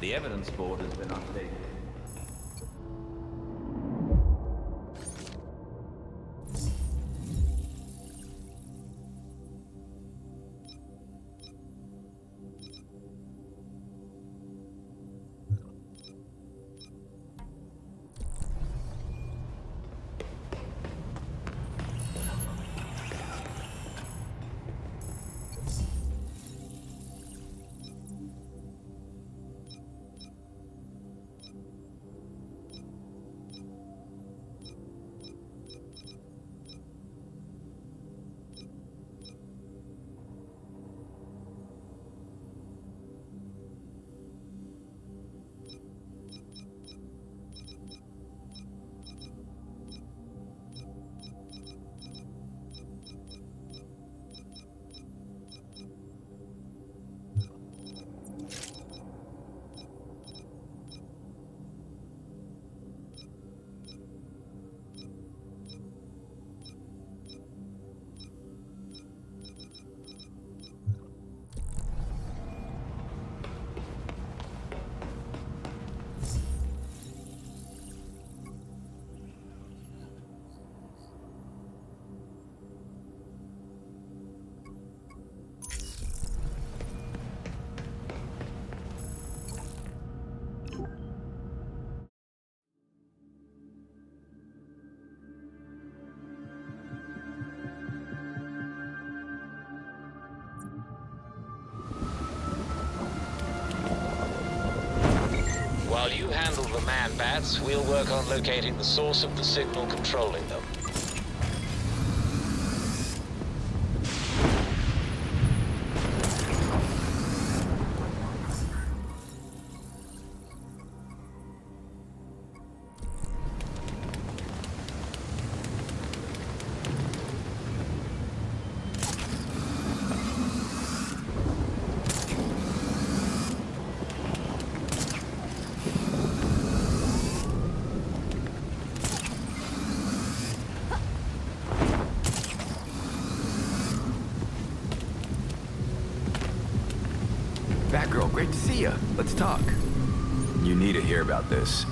The evidence board has been updated. While you handle the man-bats, we'll work on locating the source of the signal controlling them. Batgirl, great to see you. Let's talk. You need to hear about this.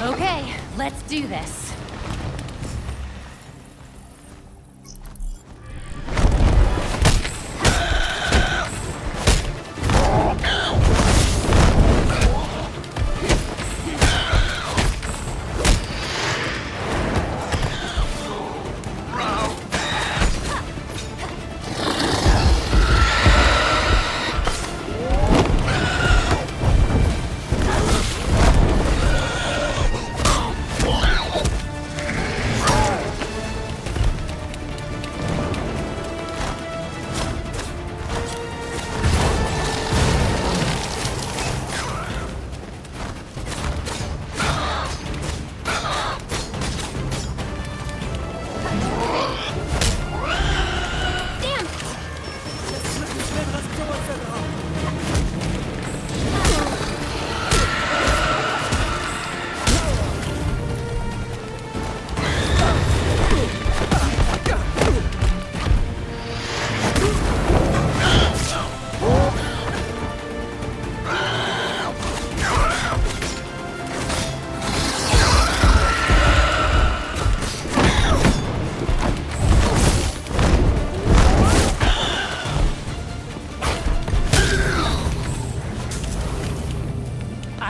Okay, let's do this.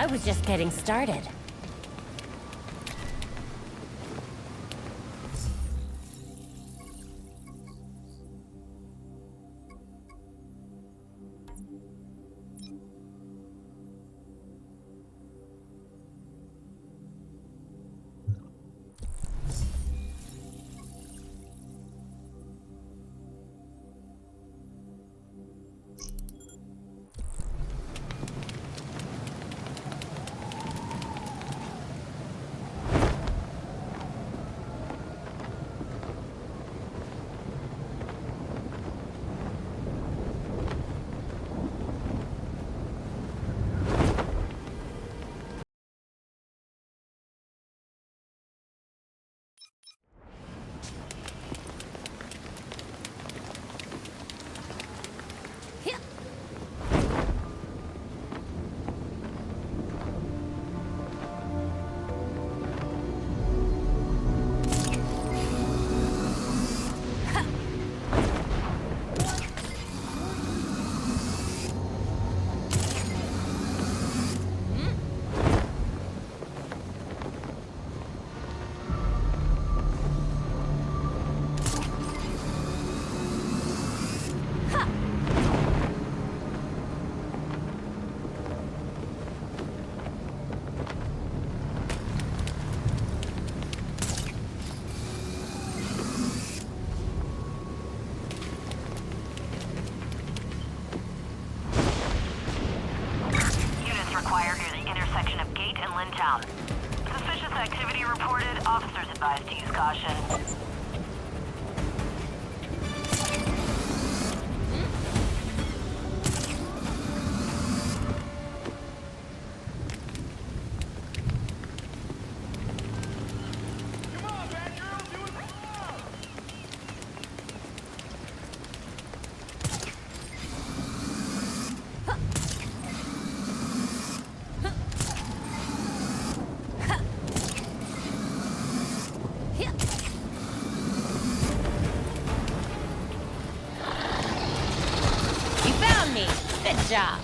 I was just getting started. in Lintown. Suspicious activity reported. Officers advised to use caution. You found me. Good job.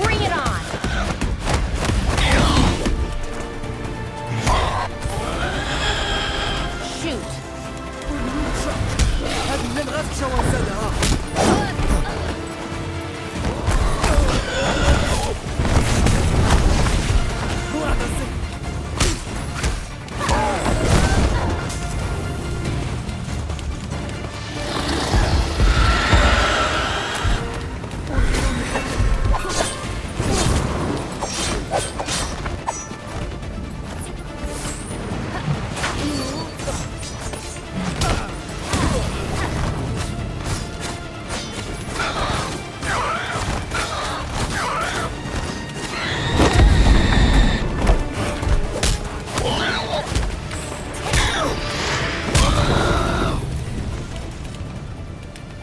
Bring it on. Shoot.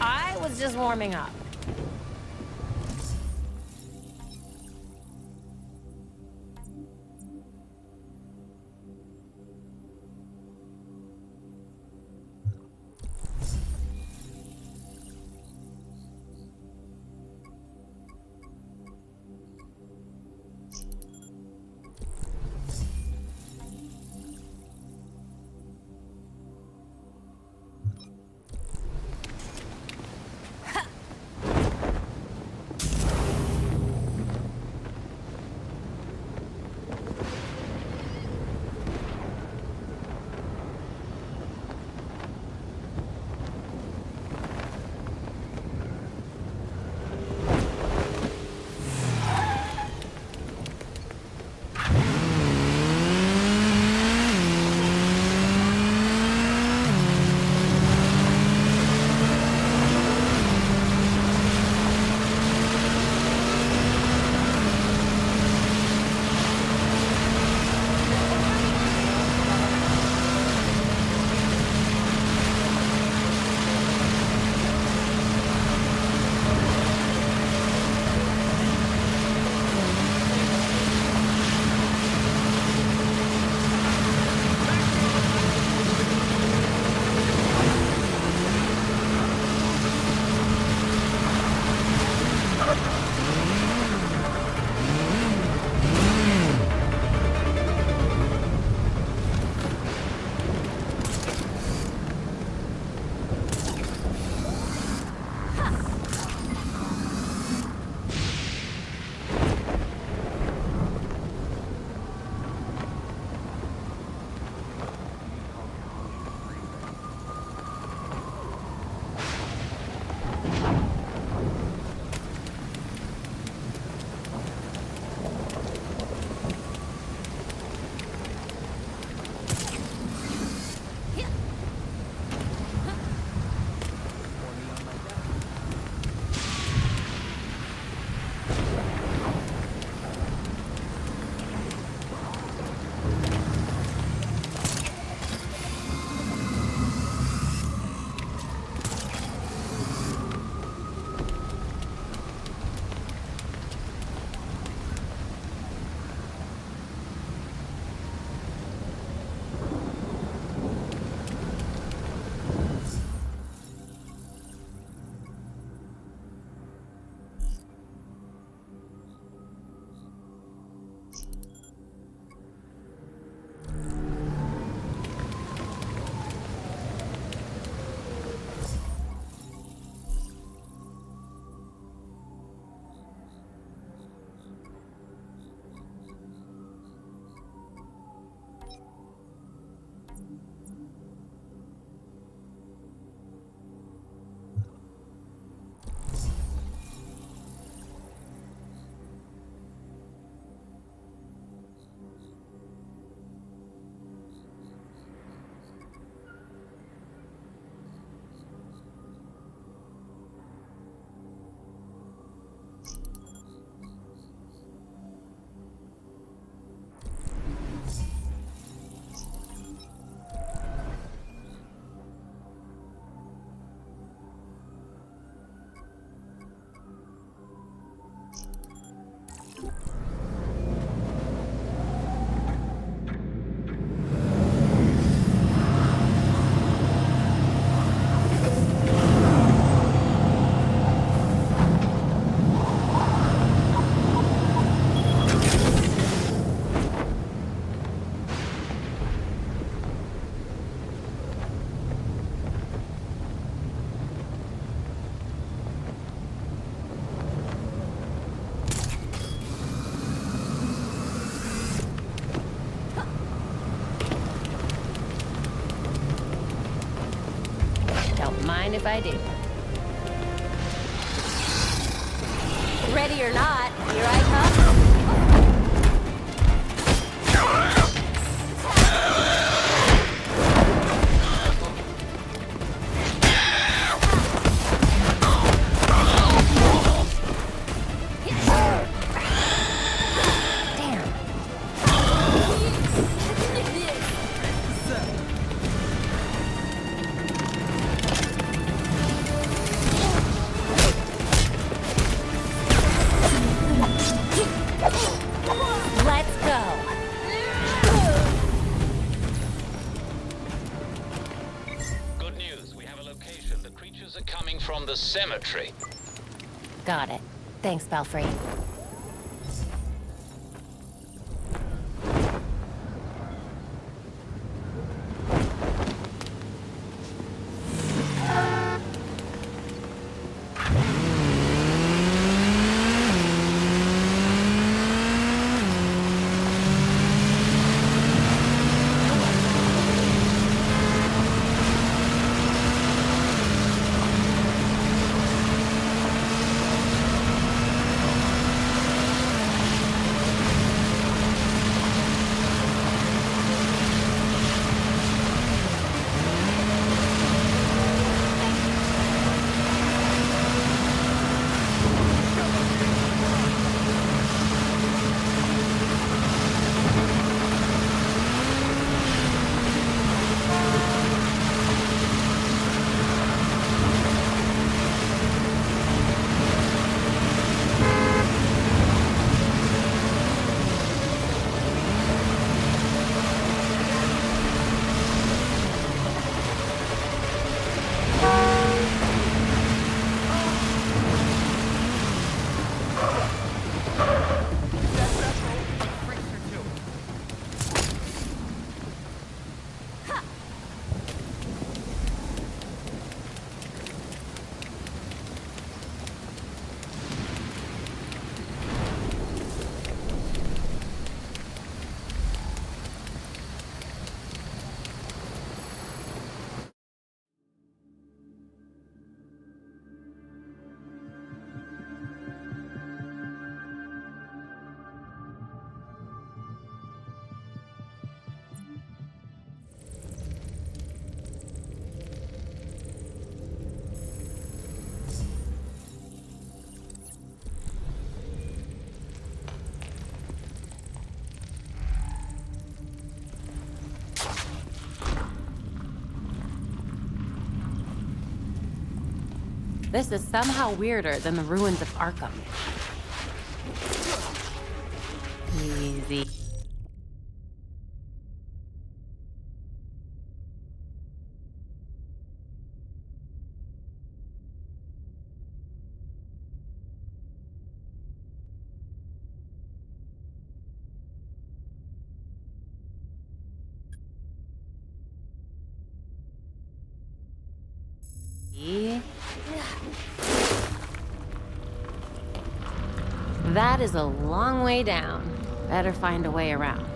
I was just warming up. mind if I do. Ready or not, here I come. Let's go. Good news. We have a location. The creatures are coming from the cemetery. Got it. Thanks, Belfry. This is somehow weirder than the ruins of Arkham. Easy. That is a long way down. Better find a way around.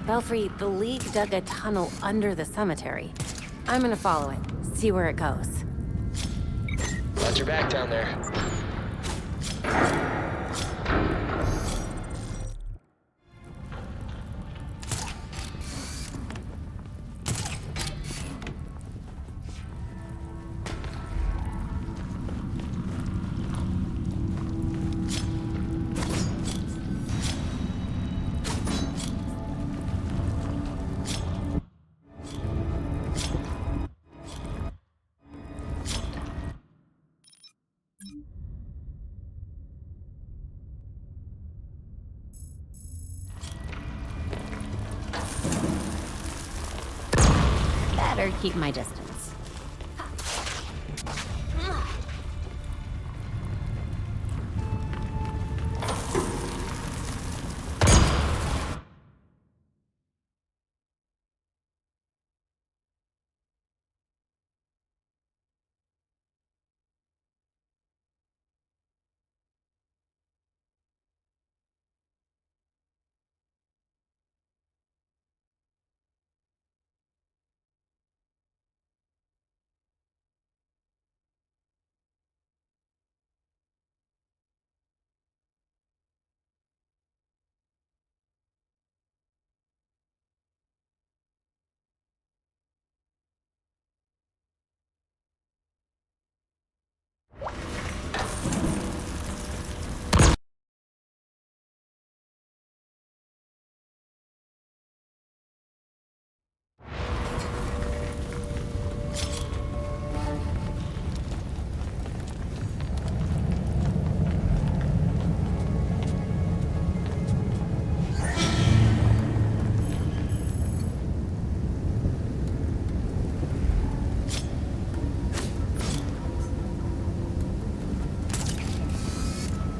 Belfry, the League dug a tunnel under the cemetery. I'm gonna follow it, see where it goes. Watch your back down there. Better keep my distance.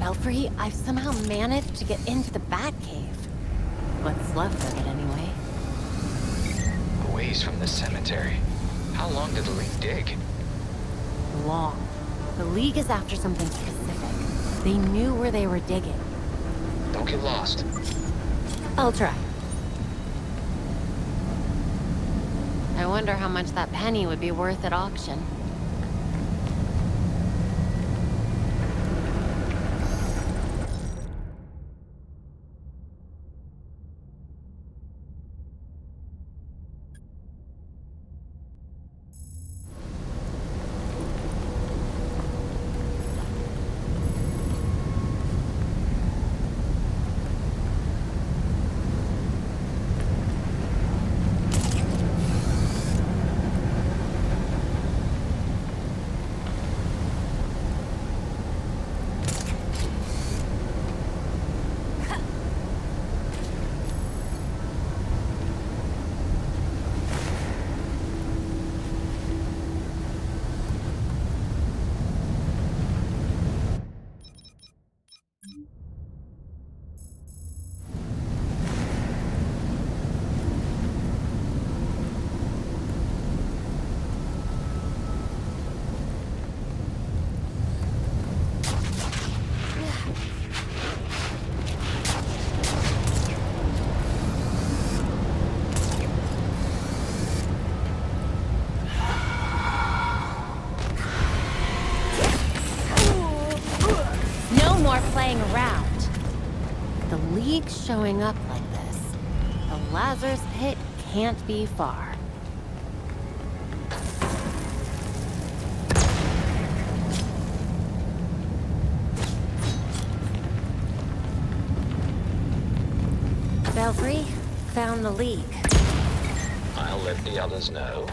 Belfry, I've somehow managed to get into the Batcave. What's left of it, anyway. A ways from the cemetery. How long did the League dig? Long. The League is after something specific. They knew where they were digging. Don't get lost. I'll try. I wonder how much that penny would be worth at auction. Playing around. The League's showing up like this. The Lazarus Pit can't be far. Belfry, found the League. I'll let the others know.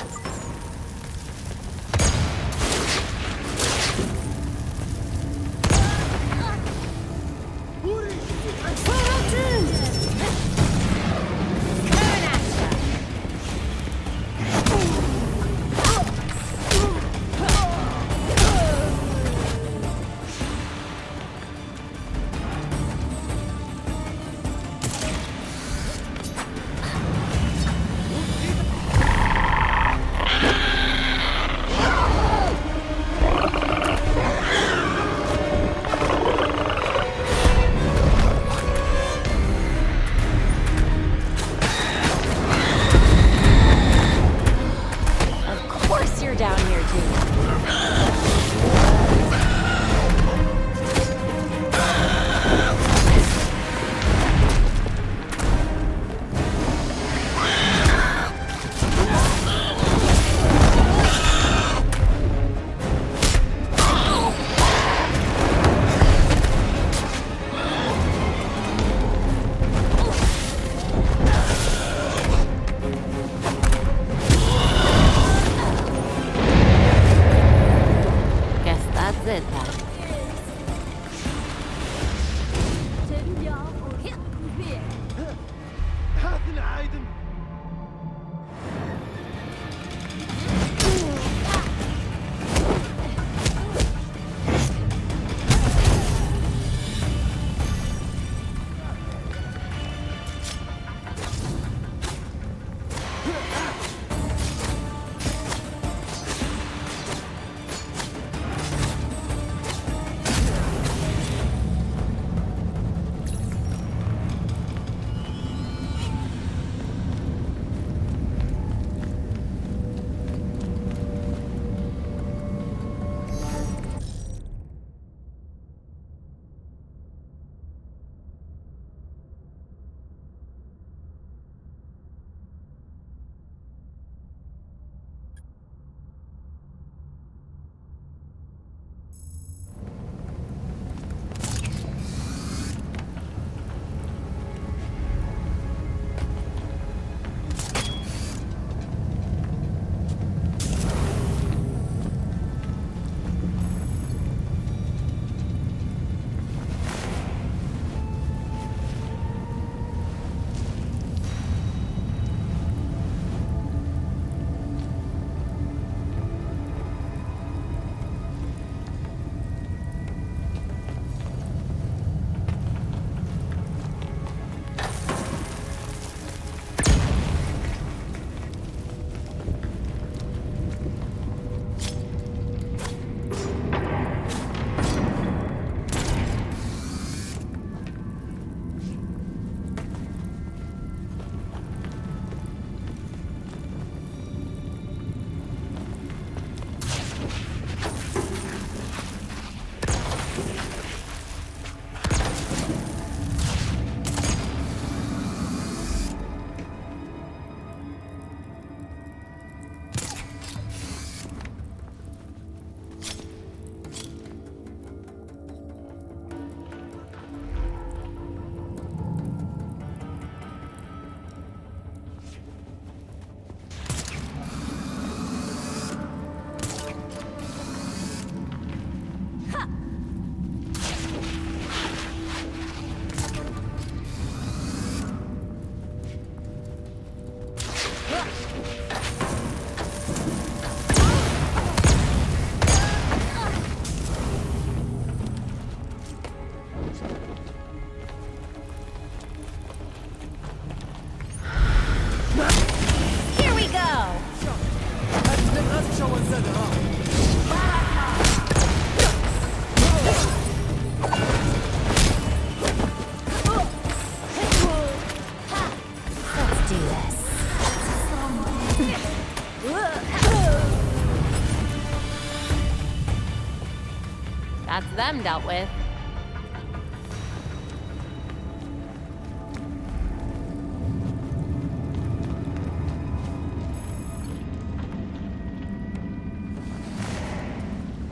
That's them dealt with.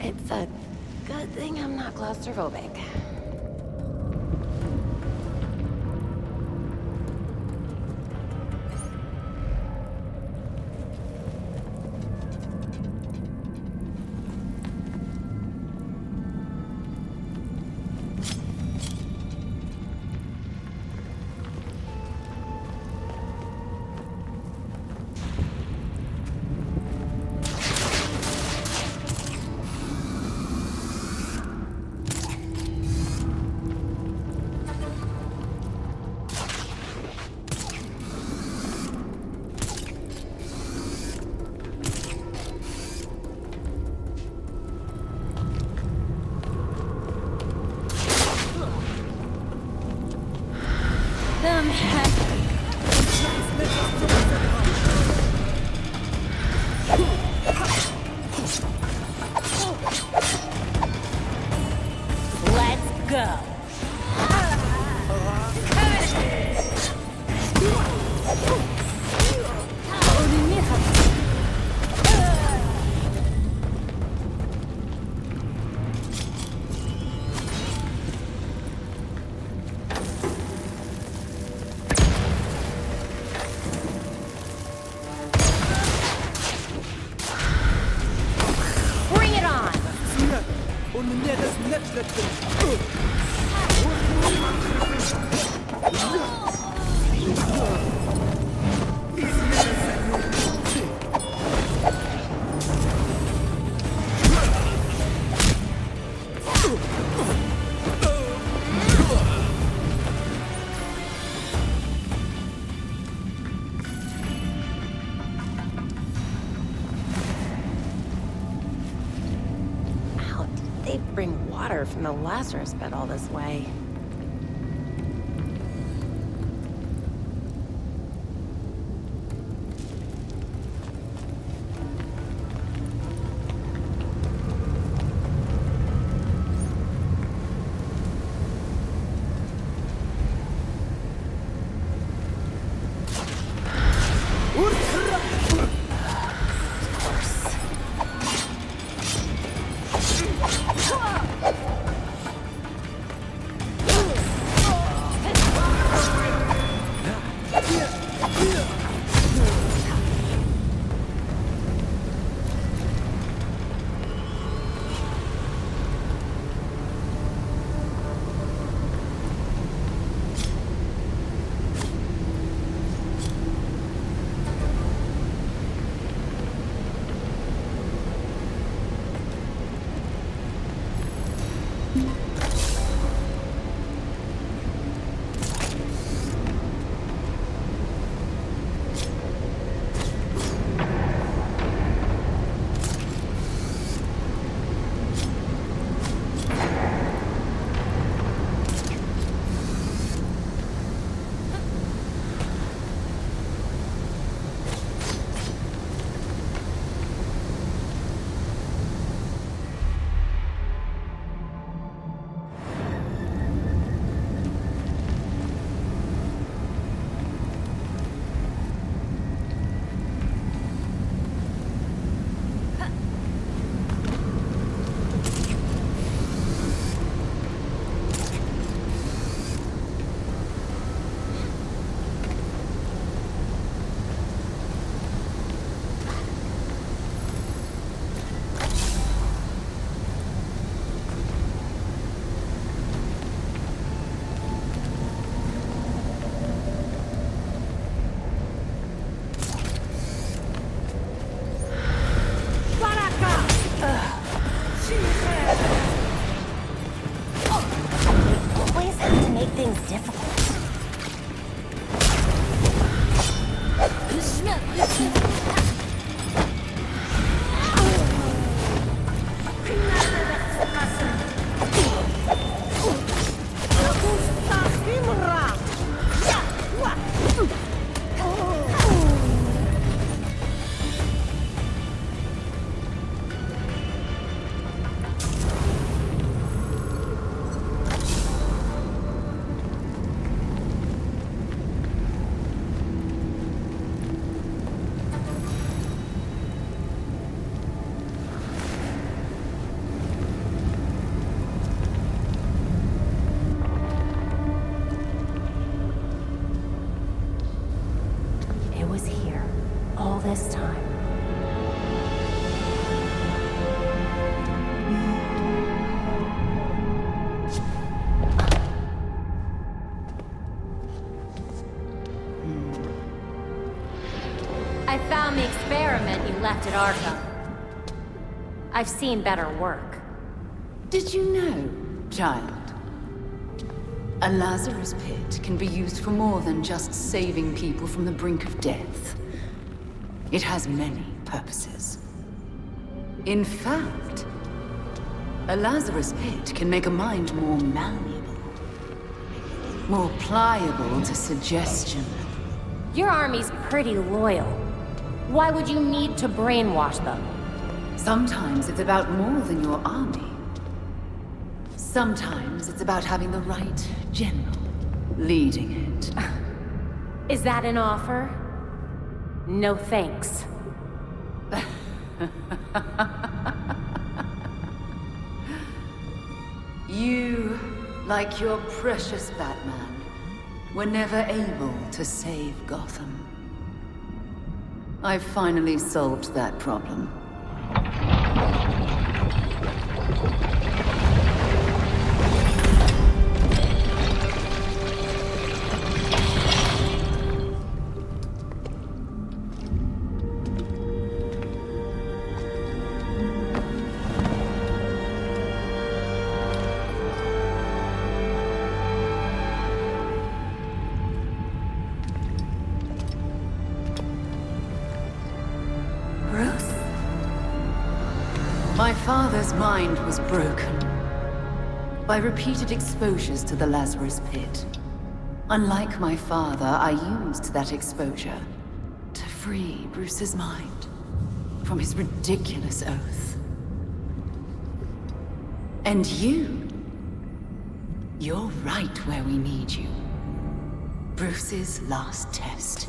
It's a good thing I'm not claustrophobic. Let's go. Bring it on. How did they bring water from the Lazarus bed all this way? Always have to make things difficult. this time? I found the experiment you left at Arkham. I've seen better work. Did you know, child? A Lazarus pit can be used for more than just saving people from the brink of death. It has many purposes. In fact, a Lazarus pit can make a mind more malleable, more pliable to suggestion. Your army's pretty loyal. Why would you need to brainwash them? Sometimes it's about more than your army. Sometimes it's about having the right general leading it. Is that an offer? No thanks. You, like your precious Batman, were never able to save Gotham. I've finally solved that problem. My father's mind was broken by repeated exposures to the Lazarus Pit. Unlike my father, I used that exposure to free Bruce's mind from his ridiculous oath. And you're right where we need you. Bruce's last test.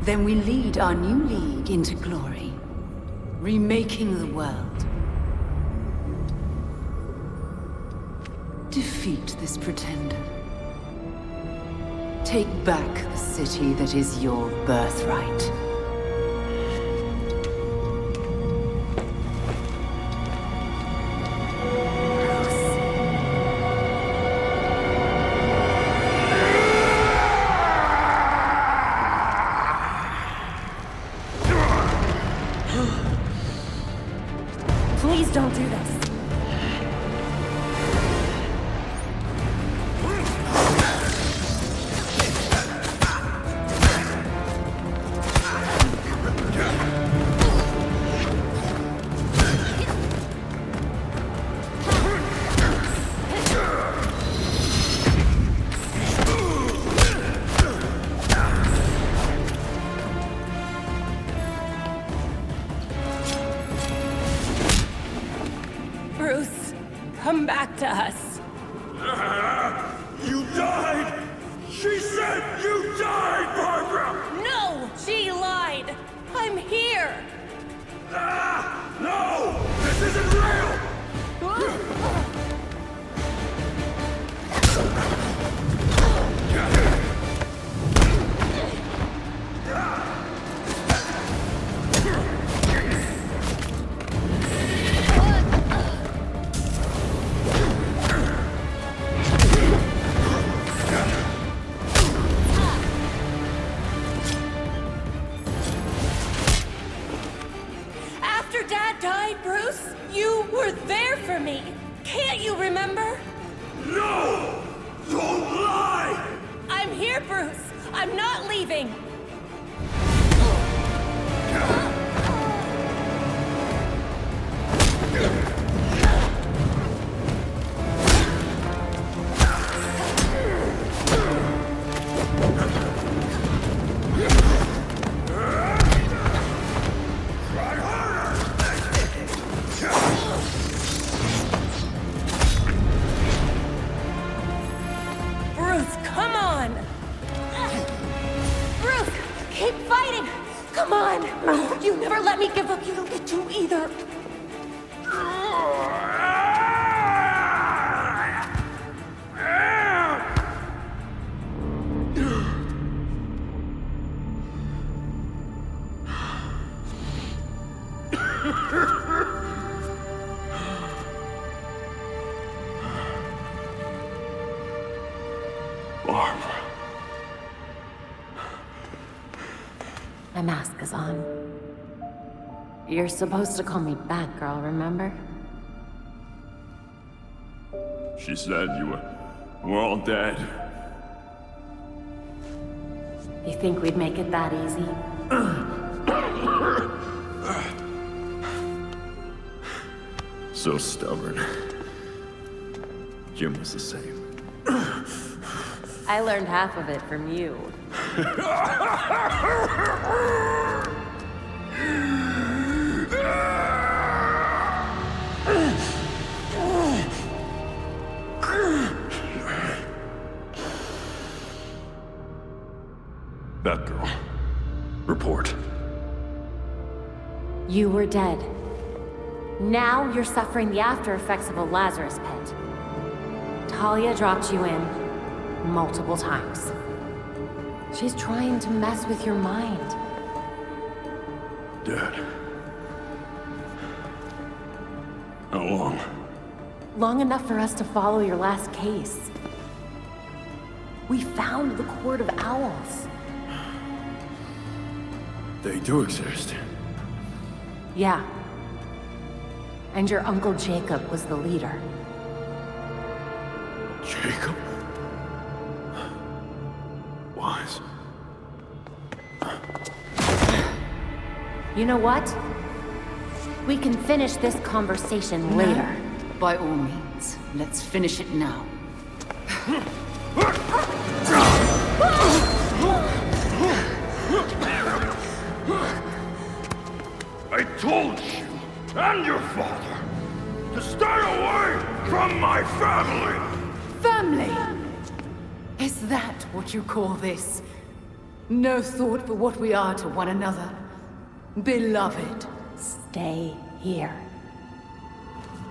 Then we lead our new league into glory. Remaking the world. Defeat this pretender. Take back the city that is your birthright. Please don't do this. Bruce, come back to us. You died! She said you died, Barbara! No! She lied! I'm here! No! This isn't real! After Dad died, Bruce, you were there for me. Can't you remember? No! Don't lie! I'm here, Bruce. I'm not leaving. Bruce, come on! Bruce, keep fighting! Come on! You never let me give up. You don't get to either. mask is on. You're supposed to call me Batgirl, remember? She said we're all dead. You think we'd make it that easy? So stubborn. Jim was the same. I learned half of it from you. Batgirl. Report. You were dead. Now you're suffering the after effects of a Lazarus pit. Talia dropped you in multiple times. She's trying to mess with your mind. Dead. How long? Long enough for us to follow your last case. We found the Court of Owls. They do exist. Yeah. And your Uncle Jacob was the leader. Jacob? Wise. You know what? We can finish this conversation later. By all means, let's finish it now. I told you and your father to stay away from my family! Family! Is that what you call this? No thought for what we are to one another? Beloved. Stay here.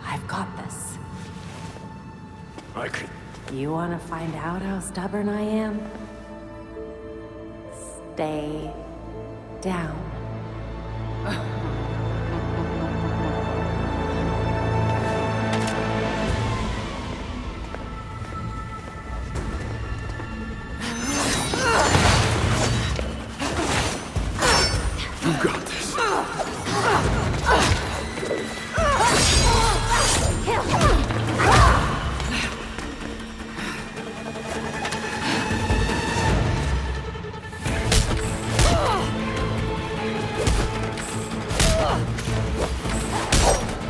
I've got this. I could... You want to find out how stubborn I am? Stay down. You got this.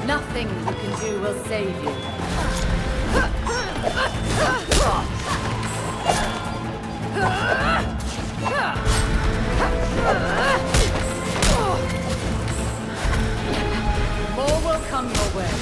Nothing you can do will save you. More will come your way.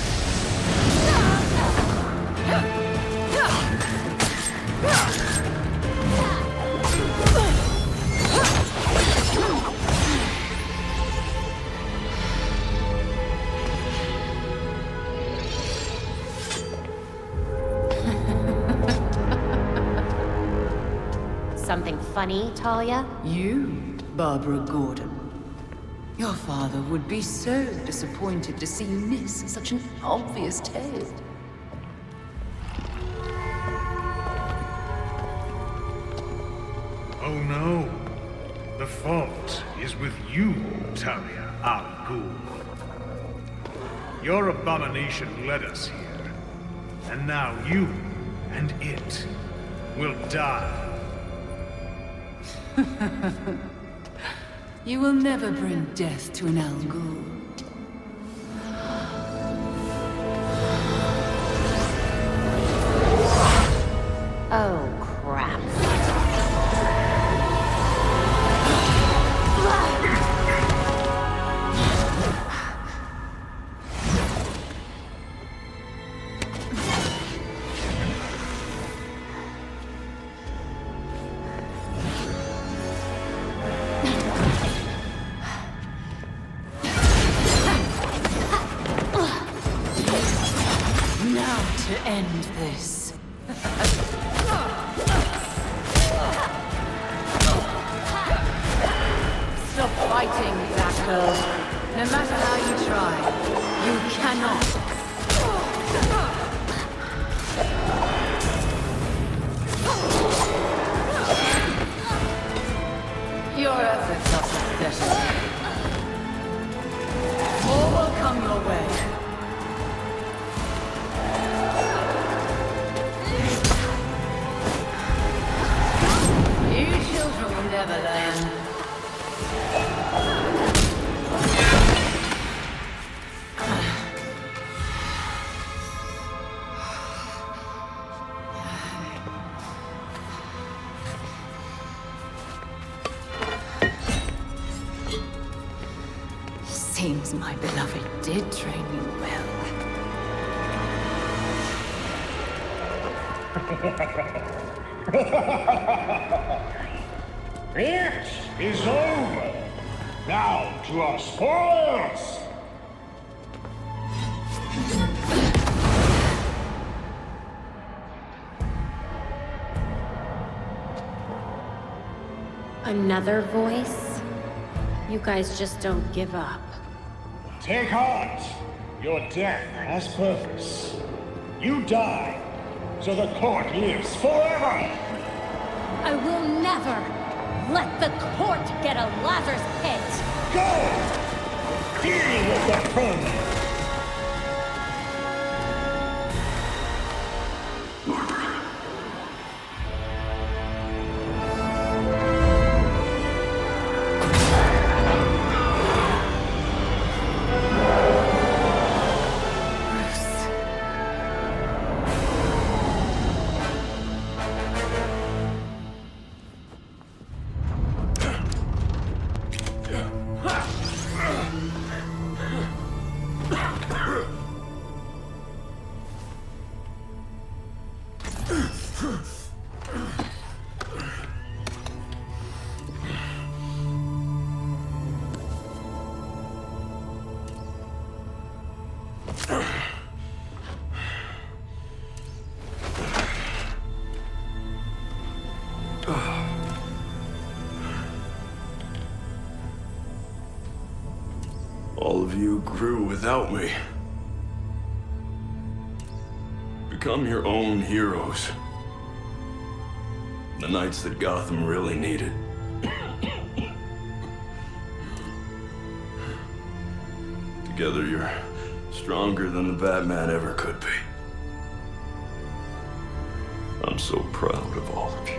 Something funny, Talia? You, Barbara Gordon. Your father would be so disappointed to see you miss such an obvious tale. Oh no. The fault is with you, Talia al Ghul. Your abomination led us here. And now you and it will die. You will never bring death to an Al Ghul. Oh, crap. Now to end this. Stop fighting, Batgirl. No matter how you try, you cannot. Your efforts are pathetic. Seems my beloved did train you well. It is over. Now to our spoils! Another voice? You guys just don't give up. Take heart. Your death has purpose. You die, so the court lives forever! I will never let the court get a Lazarus pit! Go! Deal with the vermin! All of you grew without me. Become your own heroes. The knights that Gotham really needed. Together you're stronger than the Batman ever could be. I'm so proud of all of you.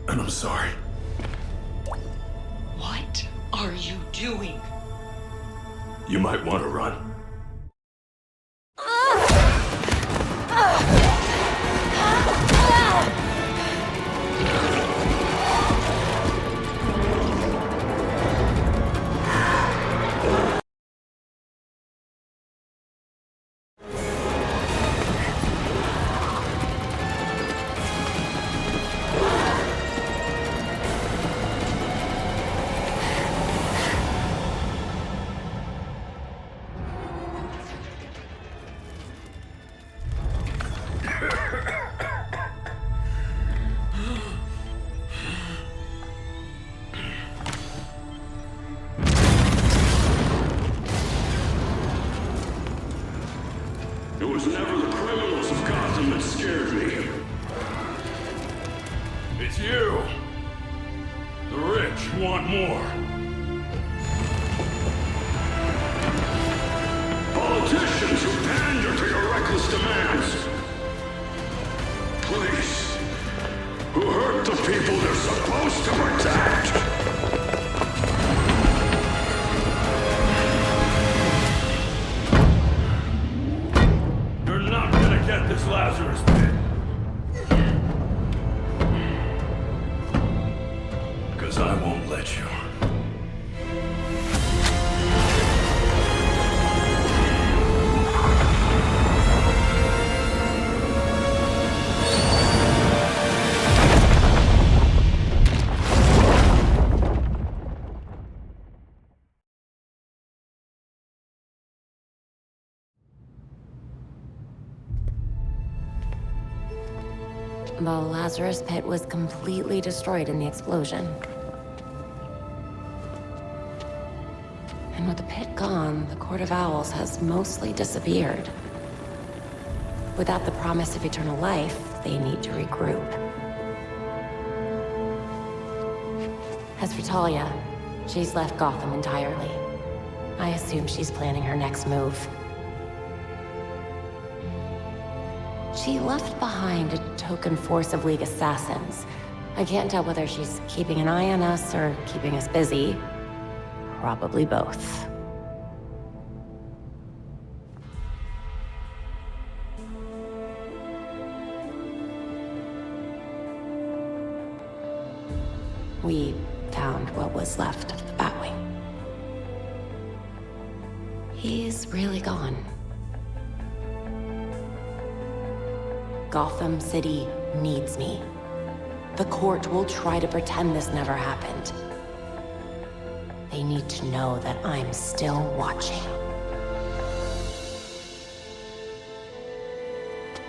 And I'm sorry. What are you doing? You might want to run. It was never the criminals of Gotham that scared me. It's you. The rich want more. Politicians who pander to your reckless demands. Police who hurt the people they're supposed to protect. Get this Lazarus pit. Because I won't let you. The Lazarus pit was completely destroyed in the explosion. And with the pit gone, the Court of Owls has mostly disappeared. Without the promise of eternal life, they need to regroup. As for Talia, she's left Gotham entirely. I assume she's planning her next move. She left behind a token force of League assassins. I can't tell whether she's keeping an eye on us or keeping us busy. Probably both. We found what was left of the Batwing. He's really gone. Gotham City needs me. The court will try to pretend this never happened. They need to know that I'm still watching.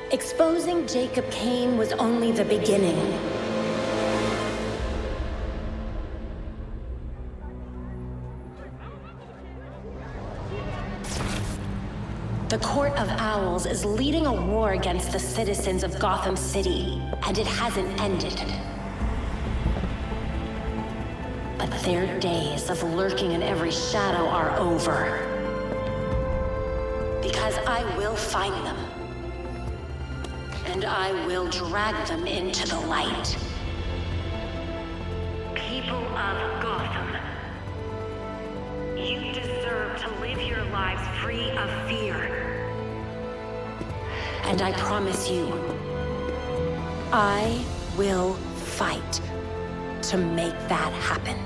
Exposing Jacob Kane was only the beginning. The Court of Owls is leading a war against the citizens of Gotham City, and it hasn't ended. But their days of lurking in every shadow are over. Because I will find them. And I will drag them into the light. People of Gotham, you deserve to live your lives free of fear. And I promise you, I will fight to make that happen.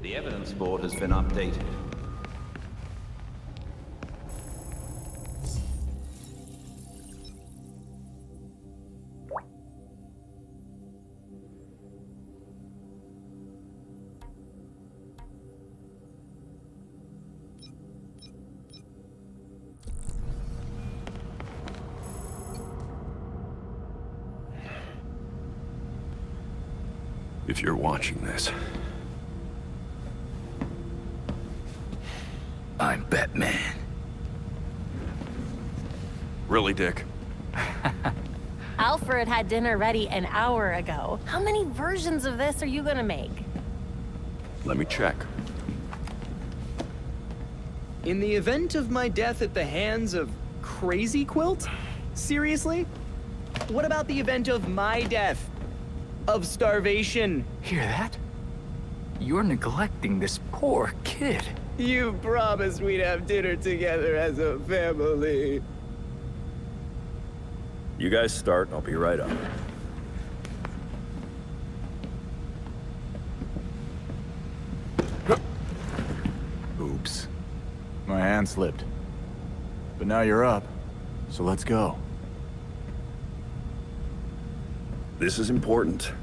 The evidence board has been updated. If you're watching this, I'm Batman. really, Dick? Alfred had dinner ready an hour ago. How many versions of this are you gonna make? Let me check. In the event of my death at the hands of Crazy Quilt? Seriously? What about the event of my death? Of starvation? Hear that? You're neglecting this poor kid. You promised we'd have dinner together as a family. You guys start, I'll be right up. Oops. My hand slipped. But now you're up, so let's go. This is important.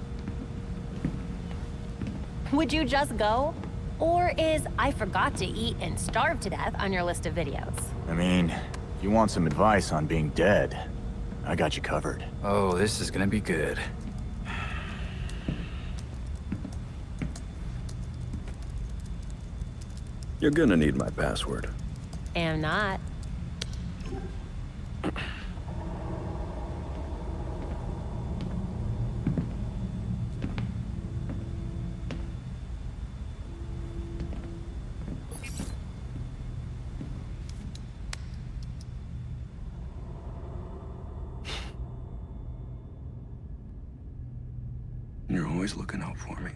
Would you just go? Or is I forgot to eat and starve to death on your list of videos? I mean, if you want some advice on being dead, I got you covered. Oh, this is gonna be good. You're gonna need my password. Am not. You're always looking out for me.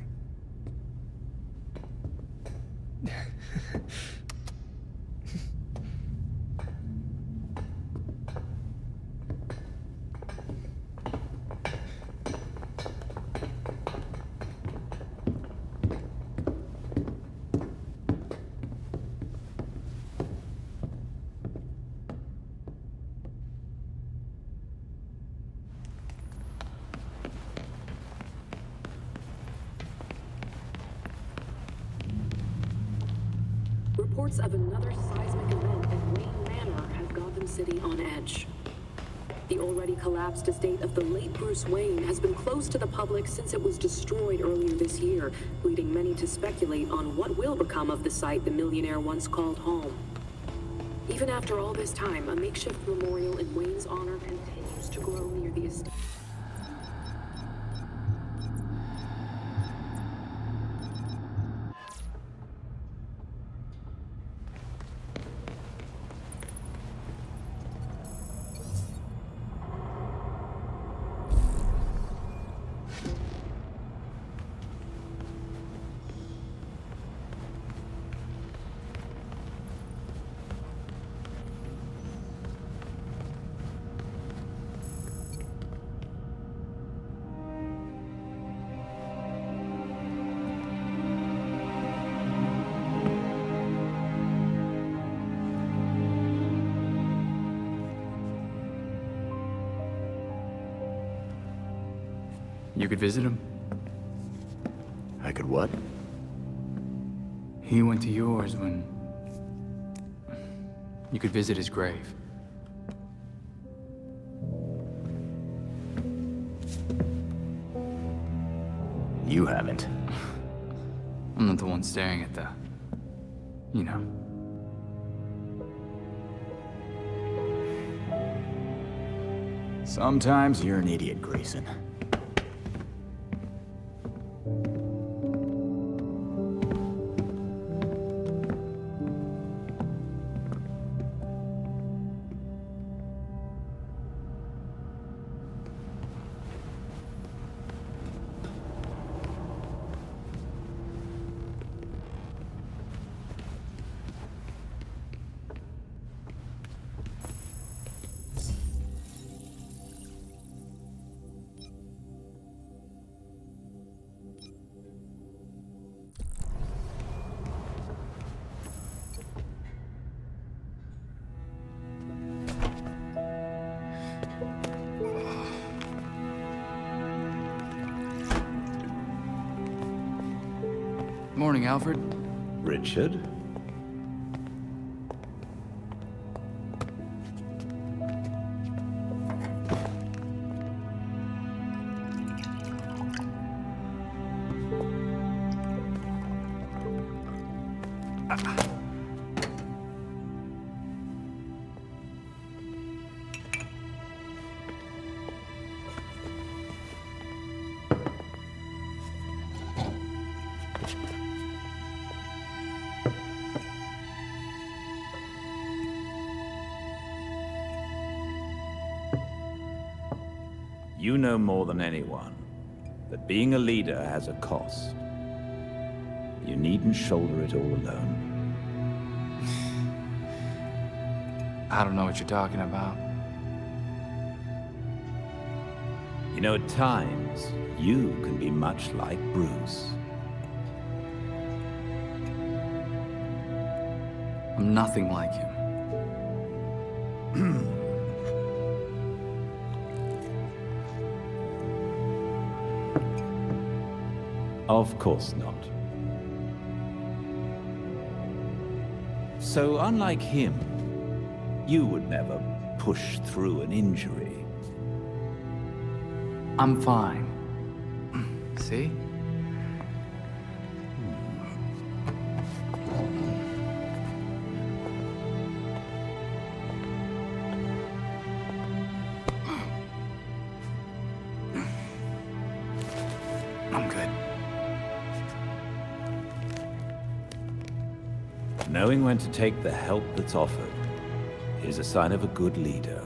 Reports of another seismic event at Wayne Manor have Gotham City on edge. The already collapsed estate of the late Bruce Wayne has been closed to the public since it was destroyed earlier this year, leading many to speculate on what will become of the site the millionaire once called home. Even after all this time, a makeshift memorial in Wayne's honor continues to grow near the estate. You could visit him. I could what? He went to yours when... You could visit his grave. You haven't. I'm not the one staring at the... You know. Sometimes you're an idiot, Grayson. Morning, Alfred. Richard? You know more than anyone that being a leader has a cost. You needn't shoulder it all alone. I don't know what you're talking about. You know, at times, you can be much like Bruce. I'm nothing like him. Of course not. So, unlike him, you would never push through an injury. I'm fine. See? I'm good. Knowing when to take the help that's offered is a sign of a good leader.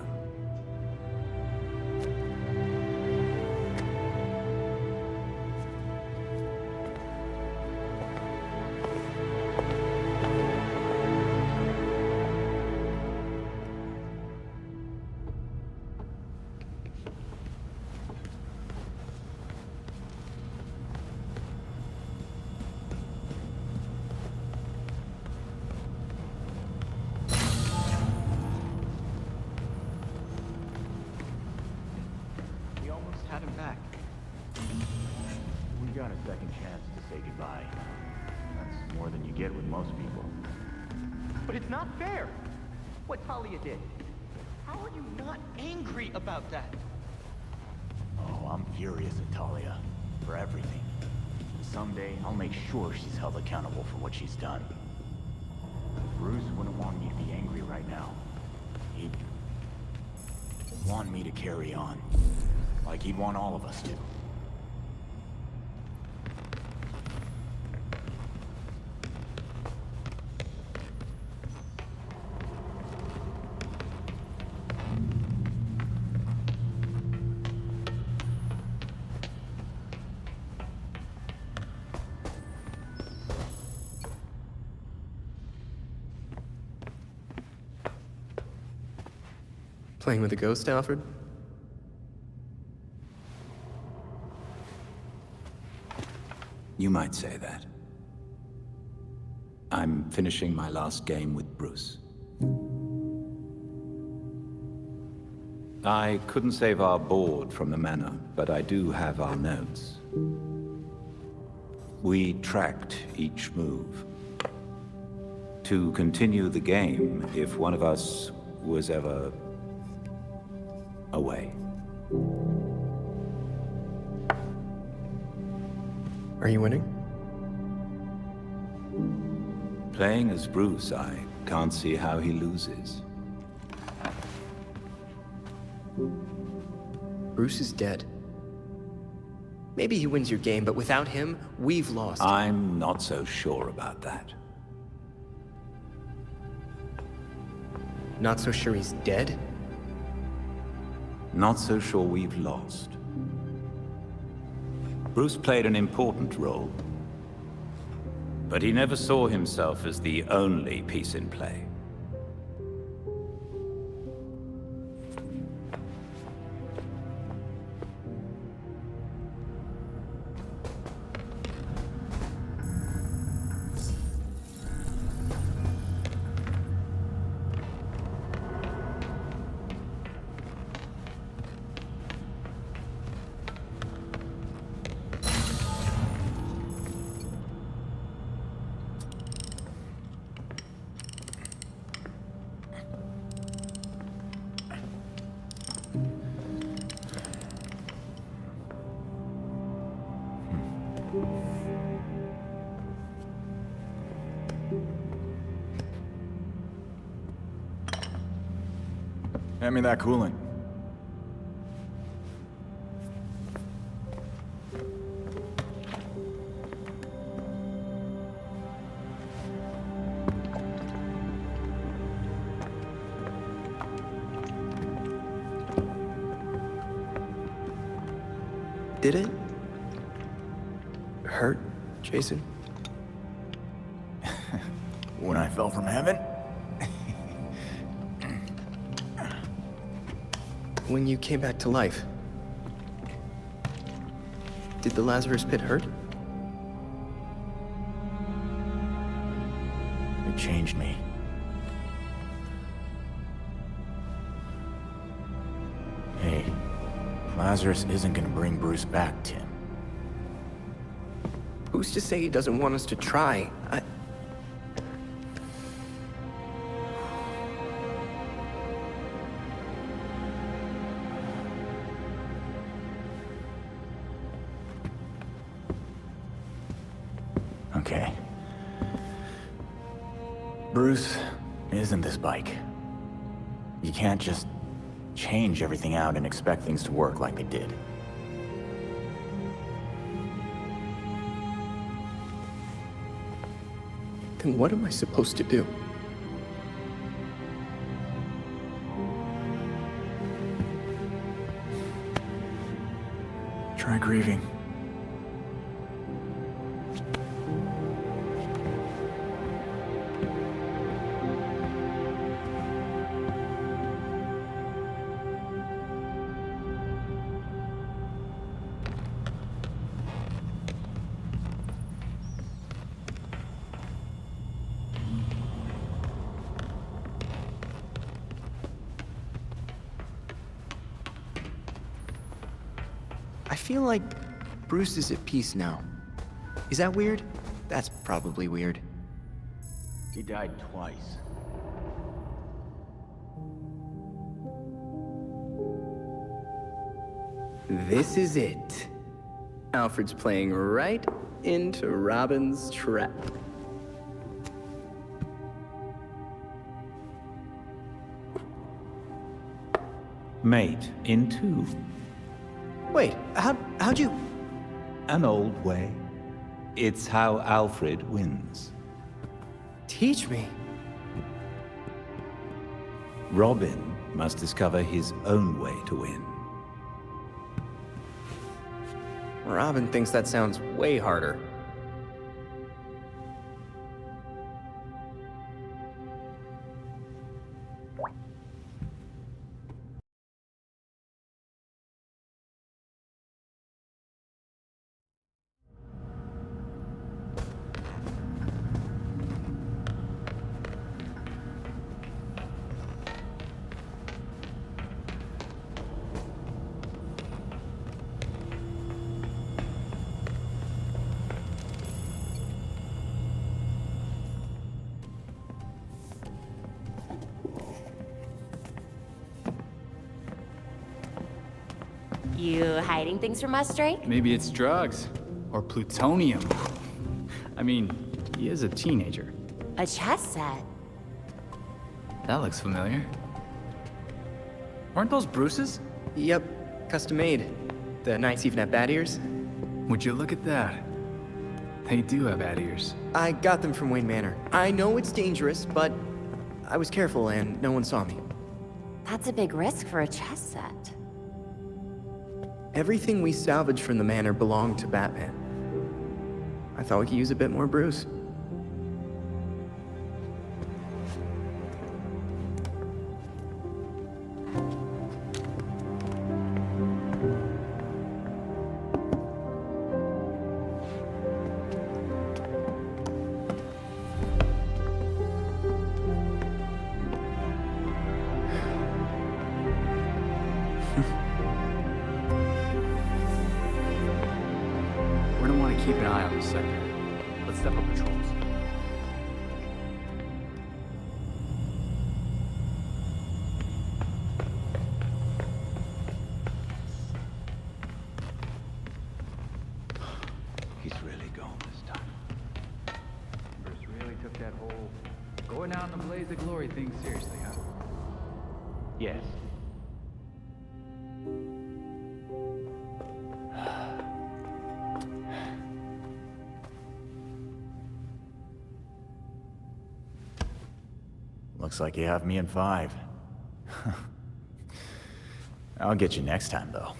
Had him back. We got a second chance to say goodbye. That's more than you get with most people. But it's not fair, what Talia did. How are you not angry about that? Oh, I'm furious at Talia. For everything. Someday, I'll make sure she's held accountable for what she's done. Bruce wouldn't want me to be angry right now. He'd want me to carry on. Like he'd want all of us to. Playing with a ghost, Alfred? You might say that. I'm finishing my last game with Bruce. I couldn't save our board from the manor, but I do have our notes. We tracked each move. To continue the game if one of us was ever away. Are you winning? Playing as Bruce, I can't see how he loses. Bruce is dead. Maybe he wins your game, but without him, we've lost. I'm not so sure about that. Not so sure he's dead? Not so sure we've lost. Bruce played an important role, but he never saw himself as the only piece in play. Hand me that coolant. Did it hurt, Jason? When I fell from heaven? When you came back to life, did the Lazarus pit hurt? It changed me. Hey, Lazarus isn't gonna bring Bruce back, Tim. Who's to say he doesn't want us to try? Okay. Bruce isn't this bike. You can't just change everything out and expect things to work like they did. Then what am I supposed to do? Try grieving. I feel like Bruce is at peace now. Is that weird? That's probably weird. He died twice. This is it. Alfred's playing right into Robin's trap. Mate, in two. Wait, how'd you... An old way. It's how Alfred wins. Teach me. Robin must discover his own way to win. Robin thinks that sounds way harder. You hiding things from us, Drake? Maybe it's drugs. Or plutonium. I mean, he is a teenager. A chess set. That looks familiar. Weren't those Bruce's? Yep, custom made. The Knights even have bat ears. Would you look at that? They do have bat ears. I got them from Wayne Manor. I know it's dangerous, but I was careful and no one saw me. That's a big risk for a chess set. Everything we salvaged from the manor belonged to Batman. I thought we could use a bit more Bruce. We're gonna want to keep an eye on this sector. Let's step up patrols. he's really gone this time. Bruce really took that whole going out in a blaze of glory thing seriously, huh? Yes. Looks like you have me in 5. I'll get you next time, though.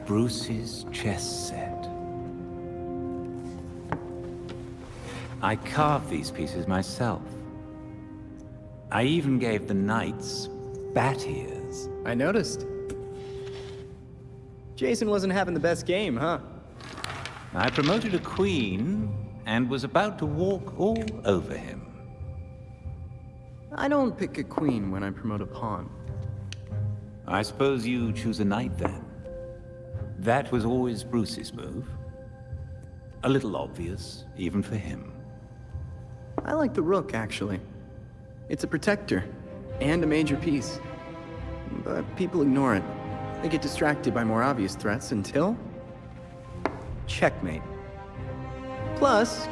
Bruce's chess set. I carved these pieces myself. I even gave the knights bat ears. I noticed. Jason wasn't having the best game, huh? I promoted a queen and was about to walk all over him. I don't pick a queen when I promote a pawn. I suppose you choose a knight then. That was always Bruce's move. A little obvious, even for him. I like the rook, actually. It's a protector, and a major piece. But people ignore it. They get distracted by more obvious threats until... checkmate. Plus,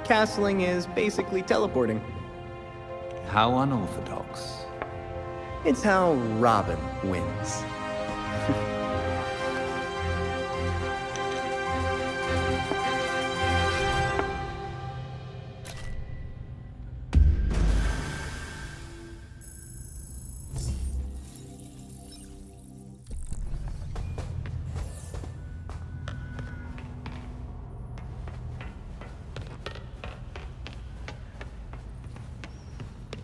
castling is basically teleporting. How unorthodox. It's how Robin wins.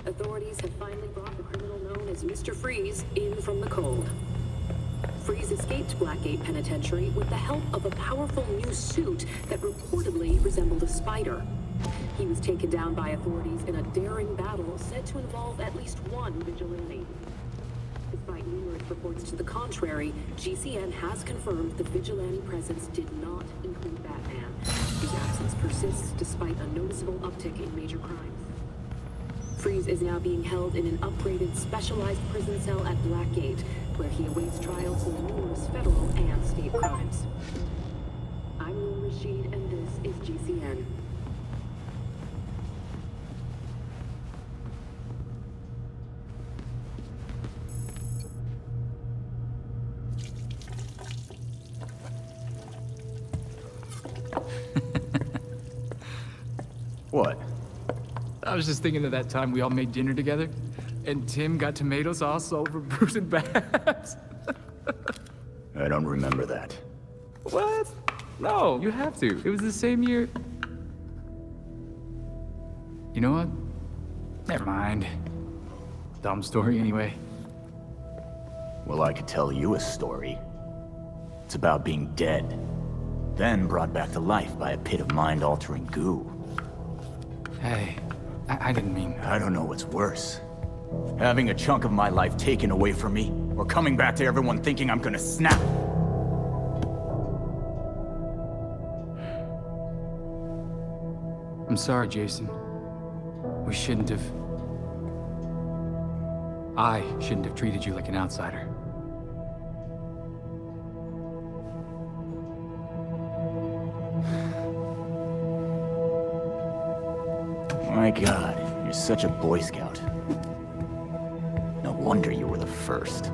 Authorities have finally brought the criminal known as Mr. Freeze in from the cold. Freeze escaped Blackgate Penitentiary with the help of a powerful new suit that reportedly resembled a spider. He was taken down by authorities in a daring battle said to involve at least one vigilante. Despite numerous reports to the contrary, GCN has confirmed the vigilante presence did not include Batman, whose absence persists despite a noticeable uptick in major crimes. Freeze is now being held in an upgraded, specialized prison cell at Blackgate, where he awaits trial for numerous federal and state crimes. I'm Lil Rashid, and this is GCN. What? I was just thinking of that time we all made dinner together, and Tim got tomato sauce all over Bruce and Babs. I don't remember that. What? No, you have to. It was the same year. You know what? Never mind. Dumb story anyway. Well, I could tell you a story. It's about being dead, then brought back to life by a pit of mind-altering goo. Hey, I didn't mean... I don't know what's worse. Having a chunk of my life taken away from me, or coming back to everyone thinking I'm gonna snap. I'm sorry, Jason. We shouldn't have... I shouldn't have treated you like an outsider. My God, you're such a Boy Scout. No wonder you were the first.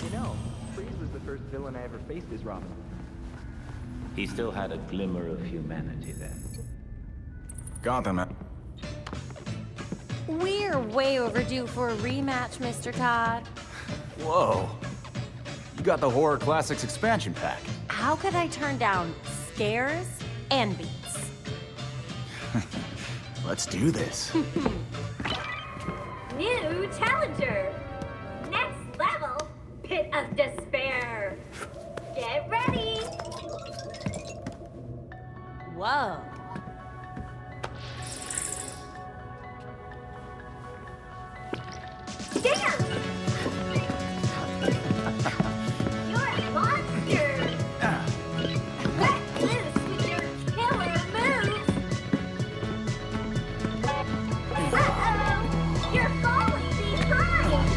You know, Freeze was the first villain I ever faced as Robin. He still had a glimmer of humanity then. Gotham. We're way overdue for a rematch, Mr. Todd. Whoa. You got the Horror Classics expansion pack. How could I turn down scares and beats? Let's do this. Nude? new challenger! Next level, Pit of Despair! Get ready! Whoa. Damn! You're a monster! Let loose with your killer moves! Uh-oh! You're falling behind!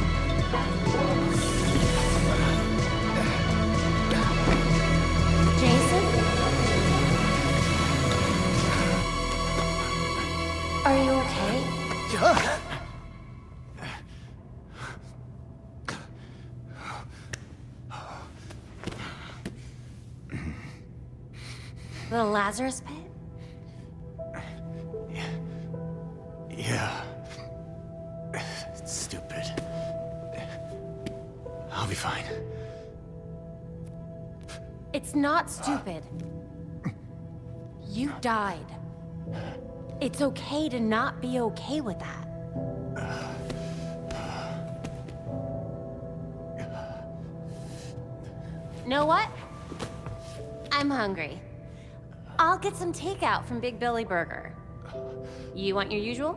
Jason? Are you okay? The Lazarus Pit? Yeah. It's stupid. I'll be fine. It's not stupid. You died. It's okay to not be okay with that. Know what? I'm hungry. I'll get some takeout from Big Billy Burger. You want your usual?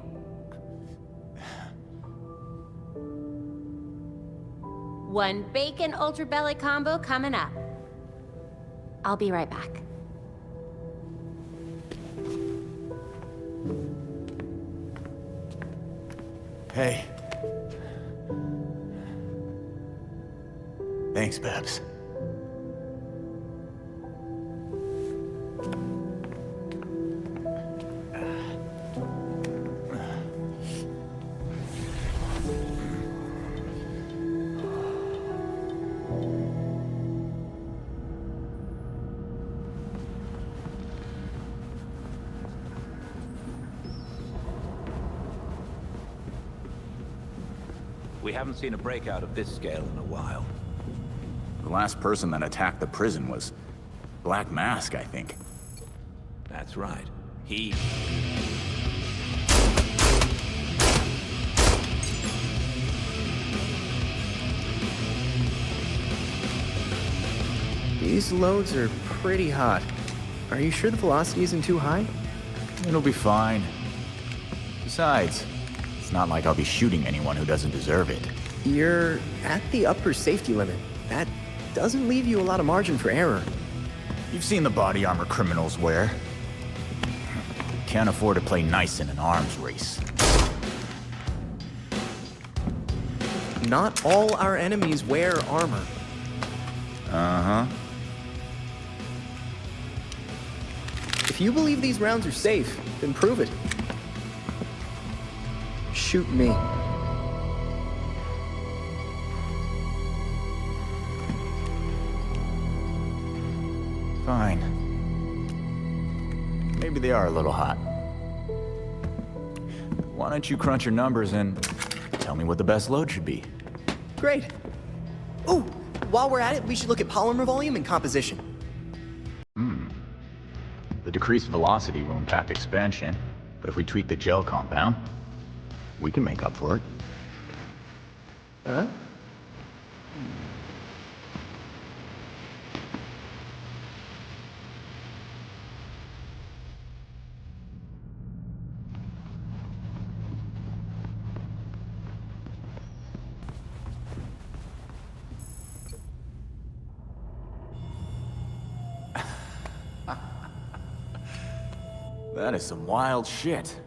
One bacon ultra belly combo coming up. I'll be right back. Hey. Thanks, Babs. We haven't seen a breakout of this scale in a while. The last person that attacked the prison was Black Mask, I think. That's right. He... These loads are pretty hot. Are you sure the velocity isn't too high? It'll be fine. Besides, it's not like I'll be shooting anyone who doesn't deserve it. You're at the upper safety limit. That doesn't leave you a lot of margin for error. You've seen the body armor criminals wear. Can't afford to play nice in an arms race. Not all our enemies wear armor. Uh-huh. If you believe these rounds are safe, then prove it. Shoot me. Fine. Maybe they are a little hot. Why don't you crunch your numbers and tell me what the best load should be? Great. Ooh, while we're at it, we should look at polymer volume and composition. The decreased velocity will impact expansion, but if we tweak the gel compound, we can make up for it. Huh? That is some wild shit.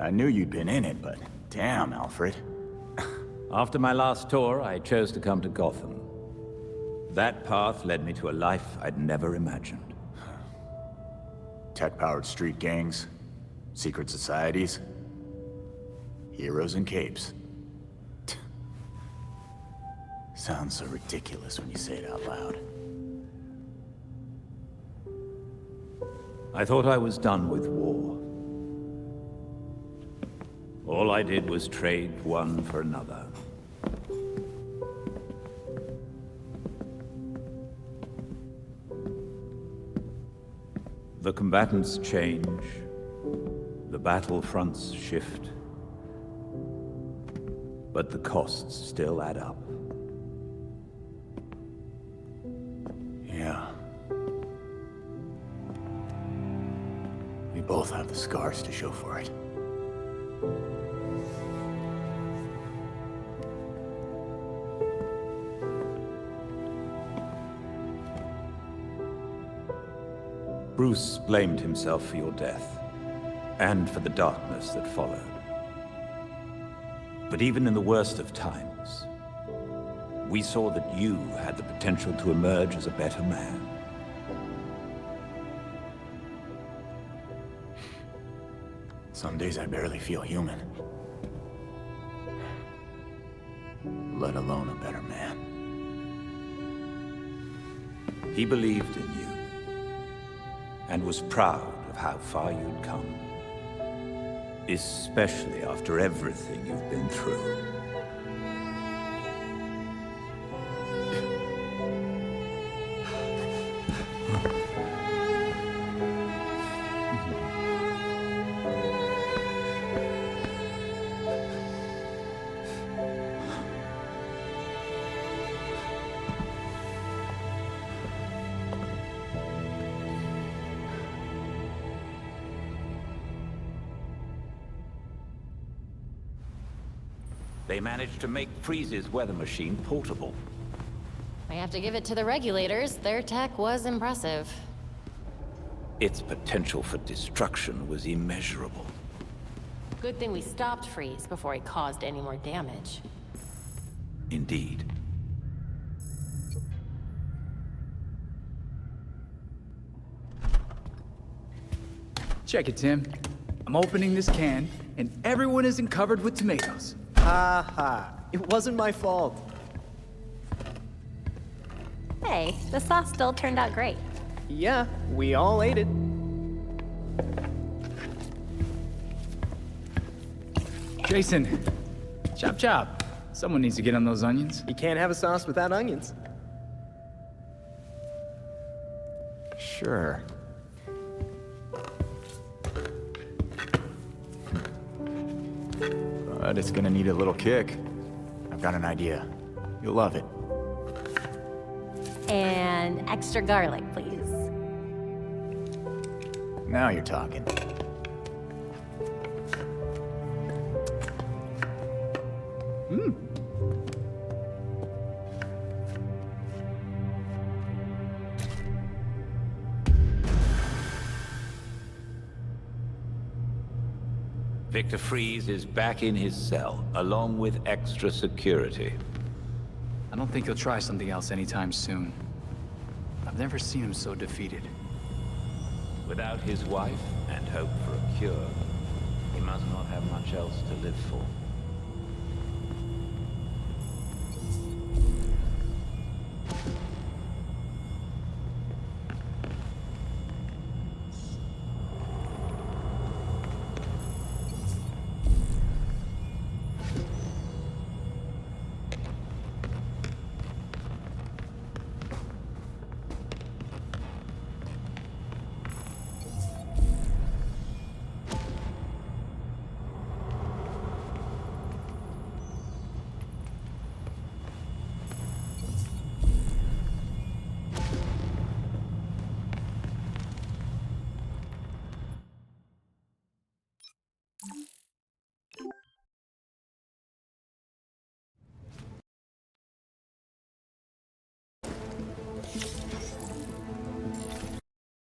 I knew you'd been in it, but damn, Alfred. After my last tour, I chose to come to Gotham. That path led me to a life I'd never imagined. Tech-powered street gangs, secret societies, heroes in capes. Sounds so ridiculous when you say it out loud. I thought I was done with war. All I did was trade one for another. The combatants change, the battlefronts shift, but the costs still add up. Yeah. We both have the scars to show for it. Bruce blamed himself for your death, and for the darkness that followed. But even in the worst of times, we saw that you had the potential to emerge as a better man. Some days I barely feel human. Let alone a better man. He believed in you, and was proud of how far you'd come. Especially after everything you've been through. They managed to make Freeze's weather machine portable. I have to give it to the regulators. Their tech was impressive. Its potential for destruction was immeasurable. Good thing we stopped Freeze before he caused any more damage. Indeed. Check it, Tim. I'm opening this can, and everyone isn't covered with tomatoes. Ha ha. It wasn't my fault. Hey, the sauce still turned out great. Yeah, we all ate it. Jason, chop chop. Someone needs to get on those onions. You can't have a sauce without onions. Sure. But it's gonna need a little kick. I've got an idea. You'll love it. And extra garlic, please. Now you're talking. Victor Freeze is back in his cell, along with extra security. I don't think he'll try something else anytime soon. I've never seen him so defeated. Without his wife and hope for a cure, he must not have much else to live for.